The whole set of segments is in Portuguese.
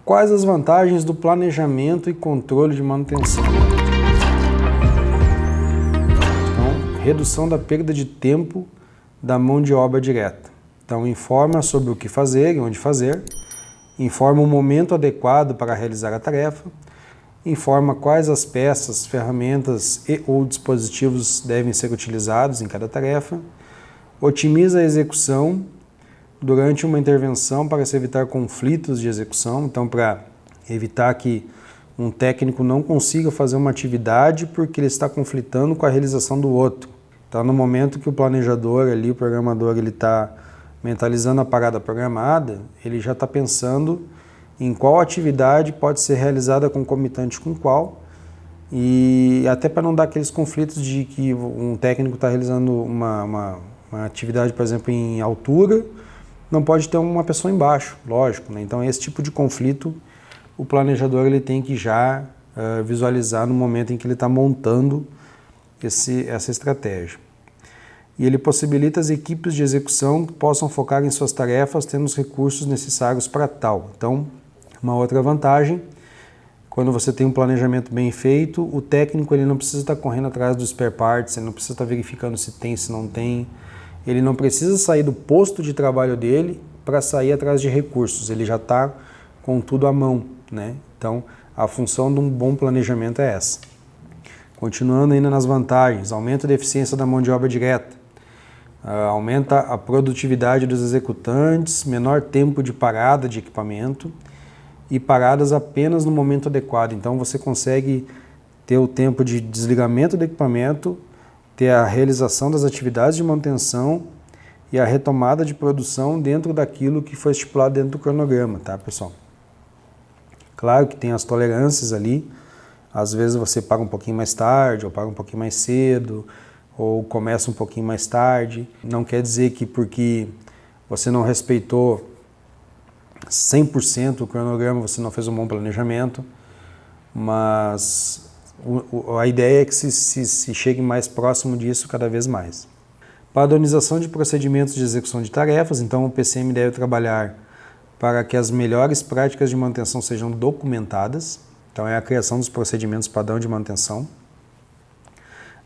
Quais as vantagens do planejamento e controle de manutenção? Então, redução da perda de tempo da mão de obra direta. Então, informa sobre o que fazer e onde fazer, informa o momento adequado para realizar a tarefa, informa quais as peças, ferramentas e ou dispositivos devem ser utilizados em cada tarefa, otimiza a execução durante uma intervenção para se evitar conflitos de execução, então para evitar que um técnico não consiga fazer uma atividade porque ele está conflitando com a realização do outro. Então, no momento que o planejador ali, o programador, ele está mentalizando a parada programada, ele já está pensando em qual atividade pode ser realizada concomitante com qual, e até para não dar aqueles conflitos de que um técnico está realizando uma atividade, por exemplo, em altura, não pode ter uma pessoa embaixo, lógico, né? Então, esse tipo de conflito, o planejador ele tem que já visualizar no momento em que ele está montando essa estratégia. E ele possibilita as equipes de execução que possam focar em suas tarefas, tendo os recursos necessários para tal. Então, uma outra vantagem, quando você tem um planejamento bem feito, o técnico ele não precisa estar correndo atrás dos spare parts, ele não precisa estar verificando se tem, se não tem, ele não precisa sair do posto de trabalho dele para sair atrás de recursos, ele já está com tudo à mão, né? Então, a função de um bom planejamento é essa. Continuando ainda nas vantagens, aumento da eficiência da mão de obra direta, aumenta a produtividade dos executantes, menor tempo de parada de equipamento e paradas apenas no momento adequado. Então você consegue ter o tempo de desligamento do equipamento, ter a realização das atividades de manutenção e a retomada de produção dentro daquilo que foi estipulado dentro do cronograma, tá, pessoal? Claro que tem as tolerâncias ali, às vezes você paga um pouquinho mais tarde, ou paga um pouquinho mais cedo, ou começa um pouquinho mais tarde. Não quer dizer que porque você não respeitou 100% o cronograma, você não fez um bom planejamento, mas a ideia é que se chegue mais próximo disso cada vez mais. Padronização de procedimentos de execução de tarefas, então o PCM deve trabalhar para que as melhores práticas de manutenção sejam documentadas, então é a criação dos procedimentos padrão de manutenção.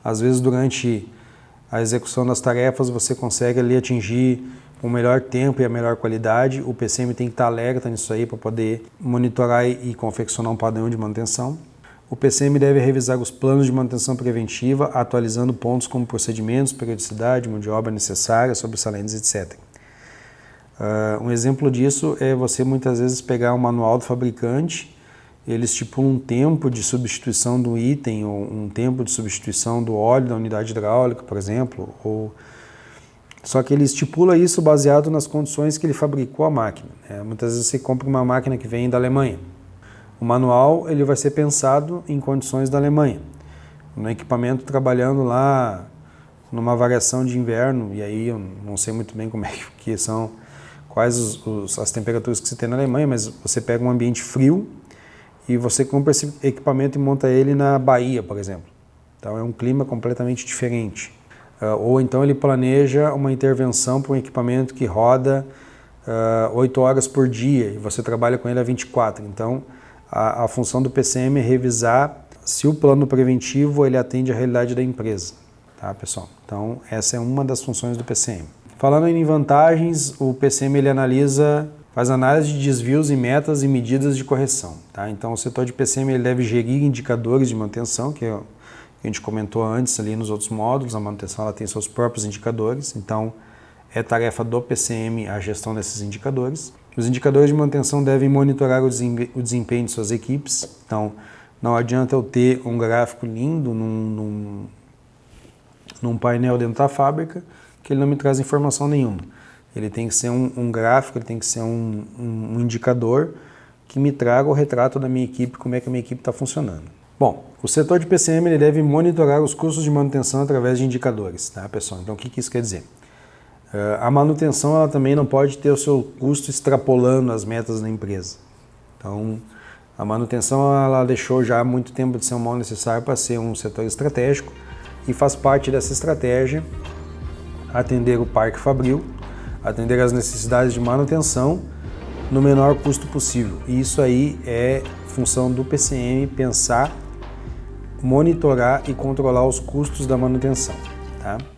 Às vezes, durante a execução das tarefas, você consegue ali atingir o melhor tempo e a melhor qualidade. O PCM tem que estar alerta nisso aí para poder monitorar e confeccionar um padrão de manutenção. O PCM deve revisar os planos de manutenção preventiva, atualizando pontos como procedimentos, periodicidade, mão de obra necessária, sobressalentes, etc. Um exemplo disso é você muitas vezes pegar o manual do fabricante, ele estipula um tempo de substituição do item, ou um tempo de substituição do óleo da unidade hidráulica, por exemplo, só que ele estipula isso baseado nas condições que ele fabricou a máquina. Muitas vezes você compra uma máquina que vem da Alemanha. O manual ele vai ser pensado em condições da Alemanha. No equipamento trabalhando lá numa variação de inverno, e aí eu não sei muito bem como é que são, quais as temperaturas que você tem na Alemanha, mas você pega um ambiente frio, e você compra esse equipamento e monta ele na Bahia, por exemplo. Então é um clima completamente diferente. Ou então ele planeja uma intervenção para um equipamento que roda 8 horas por dia e você trabalha com ele a 24. Então a função do PCM é revisar se o plano preventivo ele atende à realidade da empresa. Tá, pessoal? Então essa é uma das funções do PCM. Falando em vantagens, o PCM ele faz análise de desvios e metas e medidas de correção. Tá? Então, o setor de PCM ele deve gerir indicadores de manutenção, que a gente comentou antes ali nos outros módulos. A manutenção ela tem seus próprios indicadores, então é tarefa do PCM a gestão desses indicadores. Os indicadores de manutenção devem monitorar o desempenho de suas equipes. Então, não adianta eu ter um gráfico lindo num painel dentro da fábrica que ele não me traz informação nenhuma. Ele tem que ser um gráfico, ele tem que ser um indicador que me traga o retrato da minha equipe, como é que a minha equipe está funcionando. Bom, o setor de PCM ele deve monitorar os custos de manutenção através de indicadores, tá, pessoal? Então, o que isso quer dizer? A manutenção ela também não pode ter o seu custo extrapolando as metas da empresa. Então, a manutenção ela deixou já há muito tempo de ser um mal necessário para ser um setor estratégico e faz parte dessa estratégia atender o parque fabril, atender às necessidades de manutenção no menor custo possível. E isso aí é função do PCM pensar, monitorar e controlar os custos da manutenção, tá?